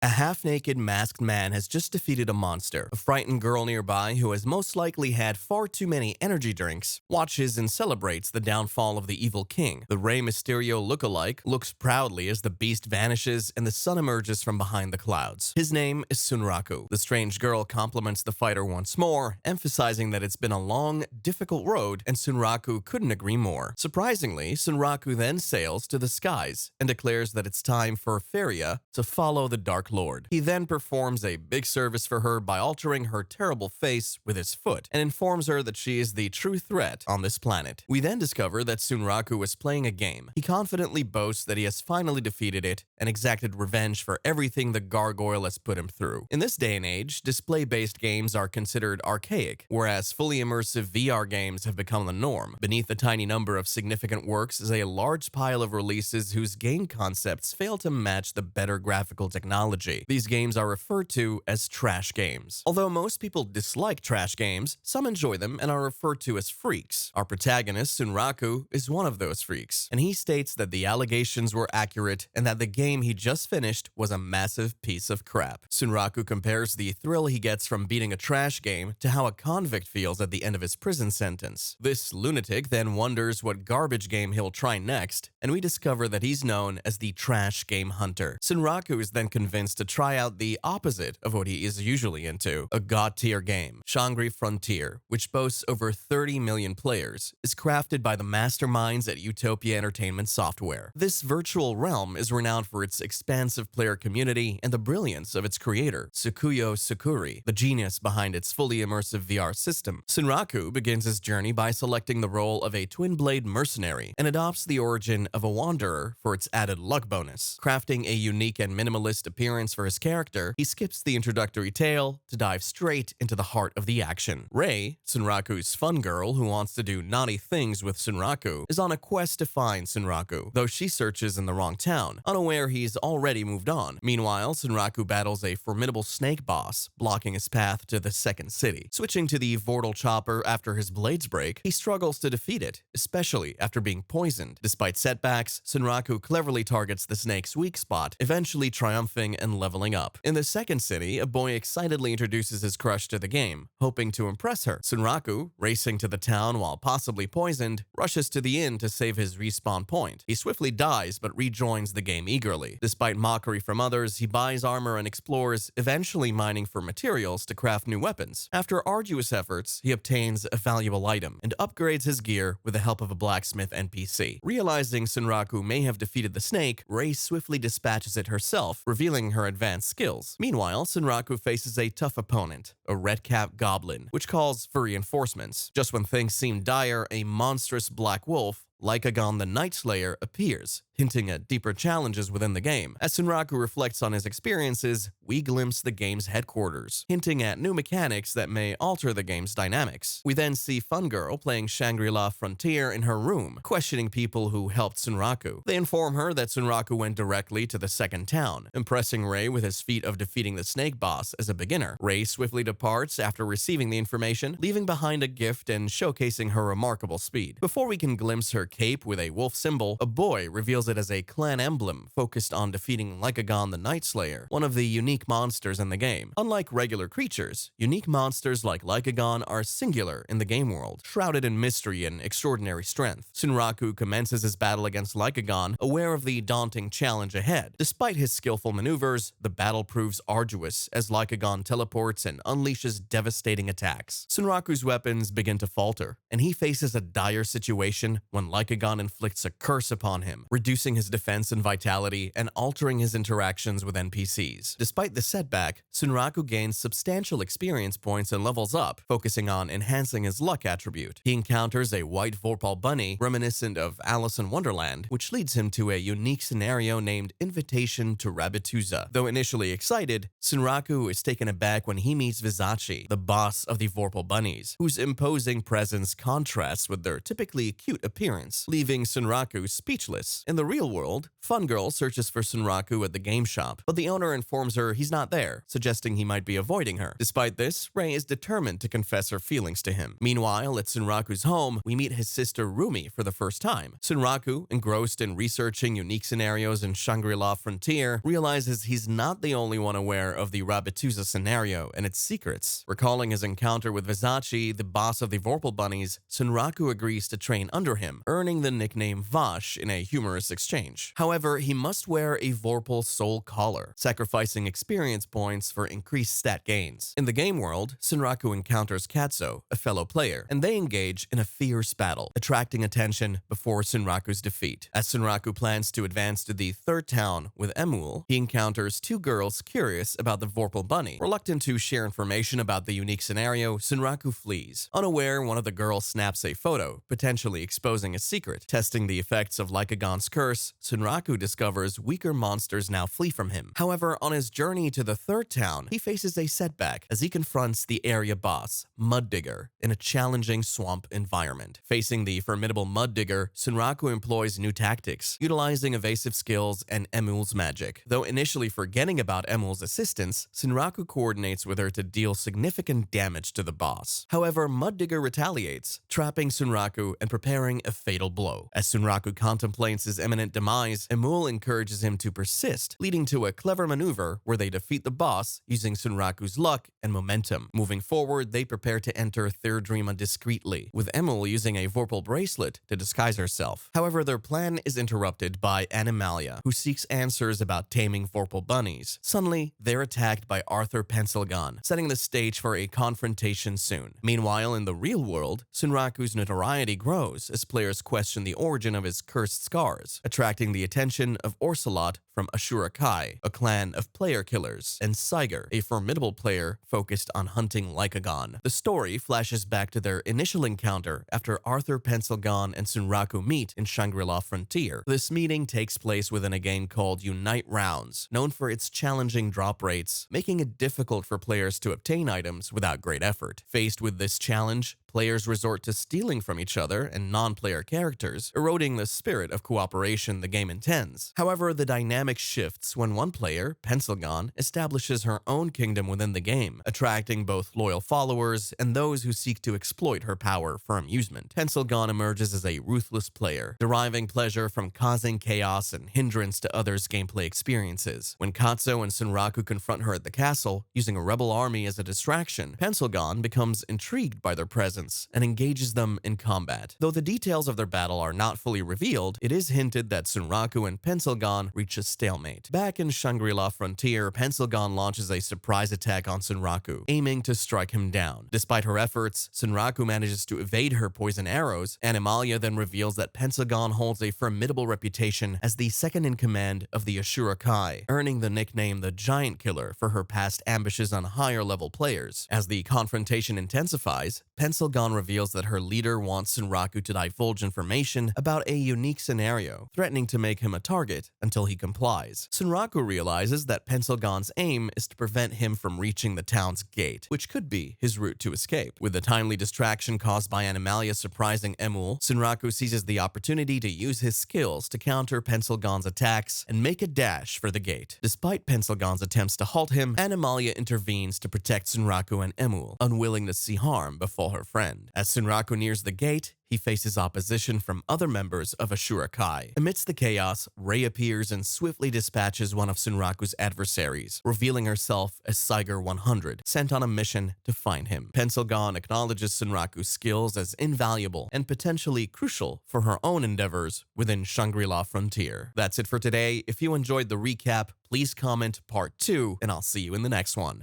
A half-naked masked man has just defeated a monster. A frightened girl nearby, who has most likely had far too many energy drinks, watches and celebrates the downfall of the evil king. The Rey Mysterio look-alike looks proudly as the beast vanishes and the sun emerges from behind the clouds. His name is Sunraku. The strange girl compliments the fighter once more, emphasizing that it's been a long, difficult road, and Sunraku couldn't agree more. Surprisingly, Sunraku then sails to the skies and declares that it's time for Feria to follow the Dark Lord. He then performs a big service for her by altering her terrible face with his foot and informs her that she is the true threat on this planet. We then discover that Sunraku is playing a game. He confidently boasts that he has finally defeated it and exacted revenge for everything the gargoyle has put him through. In this day and age, display-based games are considered archaic, whereas fully immersive VR games have become the norm. Beneath the tiny number of significant works is a large pile of releases whose game concepts fail to match the better graphical technology. These games are referred to as trash games. Although most people dislike trash games, some enjoy them and are referred to as freaks. Our protagonist, Sunraku, is one of those freaks, and he states that the allegations were accurate and that the game he just finished was a massive piece of crap. Sunraku compares the thrill he gets from beating a trash game to how a convict feels at the end of his prison sentence. This lunatic then wonders what garbage game he'll try next, and we discover that he's known as the Trash Game Hunter. Sunraku is then convinced to try out the opposite of what he is usually into, a god-tier game. Shangri-La Frontier, which boasts over 30 million players, is crafted by the masterminds at Utopia Entertainment Software. This virtual realm is renowned for its expansive player community and the brilliance of its creator, Tsukuyo Sukuri, the genius behind its fully immersive VR system. Sunraku begins his journey by selecting the role of a twin-blade mercenary and adopts the origin of a wanderer for its added luck bonus. Crafting a unique and minimalist appearance for his character, he skips the introductory tale to dive straight into the heart of the action. Rei, Sunraku's fun girl who wants to do naughty things with Sunraku, is on a quest to find Sunraku, though she searches in the wrong town, unaware he's already moved on. Meanwhile, Sunraku battles a formidable snake boss, blocking his path to the second city. Switching to the Vortal Chopper after his blades break, he struggles to defeat it, especially after being poisoned. Despite setbacks, Sunraku cleverly targets the snake's weak spot, eventually triumphing and leveling up. In the second city, a boy excitedly introduces his crush to the game, hoping to impress her. Sunraku, racing to the town while possibly poisoned, rushes to the inn to save his respawn point. He swiftly dies but rejoins the game eagerly. Despite mockery from others, he buys armor and explores, eventually mining for materials to craft new weapons. After arduous efforts, he obtains a valuable item and upgrades his gear with the help of a blacksmith NPC. Realizing Sunraku may have defeated the snake, Rei swiftly dispatches it herself, revealing her advanced skills. Meanwhile, Sunraku faces a tough opponent, a red-capped goblin, which calls for reinforcements. Just when things seem dire, a monstrous black wolf, Lycagon the Night Slayer, appears, hinting at deeper challenges within the game. As Sunraku reflects on his experiences, we glimpse the game's headquarters, hinting at new mechanics that may alter the game's dynamics. We then see Fun Girl playing Shangri-La Frontier in her room, questioning people who helped Sunraku. They inform her that Sunraku went directly to the second town, impressing Rei with his feat of defeating the snake boss as a beginner. Rei swiftly departs after receiving the information, leaving behind a gift and showcasing her remarkable speed. Before we can glimpse her cape with a wolf symbol, a boy reveals it as a clan emblem focused on defeating Lycagon the Night Slayer, one of the unique monsters in the game. Unlike regular creatures, unique monsters like Lycagon are singular in the game world, shrouded in mystery and extraordinary strength. Sunraku commences his battle against Lycagon, aware of the daunting challenge ahead. Despite his skillful maneuvers, the battle proves arduous as Lycagon teleports and unleashes devastating attacks. Sunraku's weapons begin to falter, and he faces a dire situation when Lycagon inflicts a curse upon him, reducing his defense and vitality and altering his interactions with NPCs. Despite the setback, Sunraku gains substantial experience points and levels up, focusing on enhancing his luck attribute. He encounters a white Vorpal bunny reminiscent of Alice in Wonderland, which leads him to a unique scenario named Invitation to Rabbituza. Though initially excited, Sunraku is taken aback when he meets Vizachi, the boss of the Vorpal bunnies, whose imposing presence contrasts with their typically cute appearance. dance, leaving Sunraku speechless. In the real world, Fun Girl searches for Sunraku at the game shop, but the owner informs her he's not there, suggesting he might be avoiding her. Despite this, Rei is determined to confess her feelings to him. Meanwhile, at Sunraku's home, we meet his sister Rumi for the first time. Sunraku, engrossed in researching unique scenarios in Shangri-La Frontier, realizes he's not the only one aware of the Rabituza scenario and its secrets. Recalling his encounter with Vizachi, the boss of the Vorpal Bunnies, Sunraku agrees to train under him, earning the nickname Vash in a humorous exchange. However, he must wear a Vorpal soul collar, sacrificing experience points for increased stat gains. In the game world, Sunraku encounters Katsuo, a fellow player, and they engage in a fierce battle, attracting attention before Sunraku's defeat. As Sunraku plans to advance to the third town with Emul, he encounters two girls curious about the Vorpal Bunny. Reluctant to share information about the unique scenario, Sunraku flees. Unaware, one of the girls snaps a photo, potentially exposing a secret. Testing the effects of Lycagon's curse, Sunraku discovers weaker monsters now flee from him. However, on his journey to the third town, he faces a setback as he confronts the area boss, Mud Digger, in a challenging swamp environment. Facing the formidable Mud Digger, Sunraku employs new tactics, utilizing evasive skills and Emul's magic. Though initially forgetting about Emul's assistance, Sunraku coordinates with her to deal significant damage to the boss. However, Mud Digger retaliates, trapping Sunraku and preparing a fatal blow. As Sunraku contemplates his imminent demise, Emul encourages him to persist, leading to a clever maneuver where they defeat the boss using Sunraku's luck and momentum. Moving forward, they prepare to enter Third Dream discreetly, with Emul using a Vorpal bracelet to disguise herself. However, their plan is interrupted by Animalia, who seeks answers about taming Vorpal bunnies. Suddenly, they're attacked by Arthur Pencilgon, setting the stage for a confrontation soon. Meanwhile, in the real world, Sunraku's notoriety grows as players question the origin of his cursed scars, attracting the attention of Orsalot from Ashura Kai, a clan of player killers, and Saiger, a formidable player focused on hunting Lycagon. The story flashes back to their initial encounter after Arthur Pencilgon and Sunraku meet in Shangri-La Frontier. This meeting takes place within a game called Unite Rounds, known for its challenging drop rates, making it difficult for players to obtain items without great effort. Faced with this challenge, players resort to stealing from each other and non-player characters, eroding the spirit of cooperation the game intends. However, the dynamic shifts when one player, Pencilgon, establishes her own kingdom within the game, attracting both loyal followers and those who seek to exploit her power for amusement. Pencilgon emerges as a ruthless player, deriving pleasure from causing chaos and hindrance to others' gameplay experiences. When Katsuo and Sunraku confront her at the castle, using a rebel army as a distraction, Pencilgon becomes intrigued by their presence and engages them in combat. Though the details of their battle are not fully revealed, it is hinted that Sunraku and Pencilgon reach a stalemate. Back in Shangri-La Frontier, Pencilgon launches a surprise attack on Sunraku, aiming to strike him down. Despite her efforts, Sunraku manages to evade her poison arrows, and Animalia then reveals that Pencilgon holds a formidable reputation as the second in command of the Ashura Kai, earning the nickname the Giant Killer for her past ambushes on higher level players. As the confrontation intensifies, Pencilgon reveals that her leader wants Sunraku to divulge information about a unique scenario, threatening to make him a target until he complies. Sunraku realizes that Pencilgon's aim is to prevent him from reaching the town's gate, which could be his route to escape. With the timely distraction caused by Animalia surprising Emul, Sunraku seizes the opportunity to use his skills to counter Pencilgon's attacks and make a dash for the gate. Despite Pencilgon's attempts to halt him, Animalia intervenes to protect Sunraku and Emul, unwilling to see harm befall her friend. As Sunraku nears the gate, he faces opposition from other members of Ashura Kai. Amidst the chaos, Rei appears and swiftly dispatches one of Sunraku's adversaries, revealing herself as Saiger 100, sent on a mission to find him. Pencilgon acknowledges Sunraku's skills as invaluable and potentially crucial for her own endeavors within Shangri-La Frontier. That's it for today. If you enjoyed the recap, please comment part 2, and I'll see you in the next one.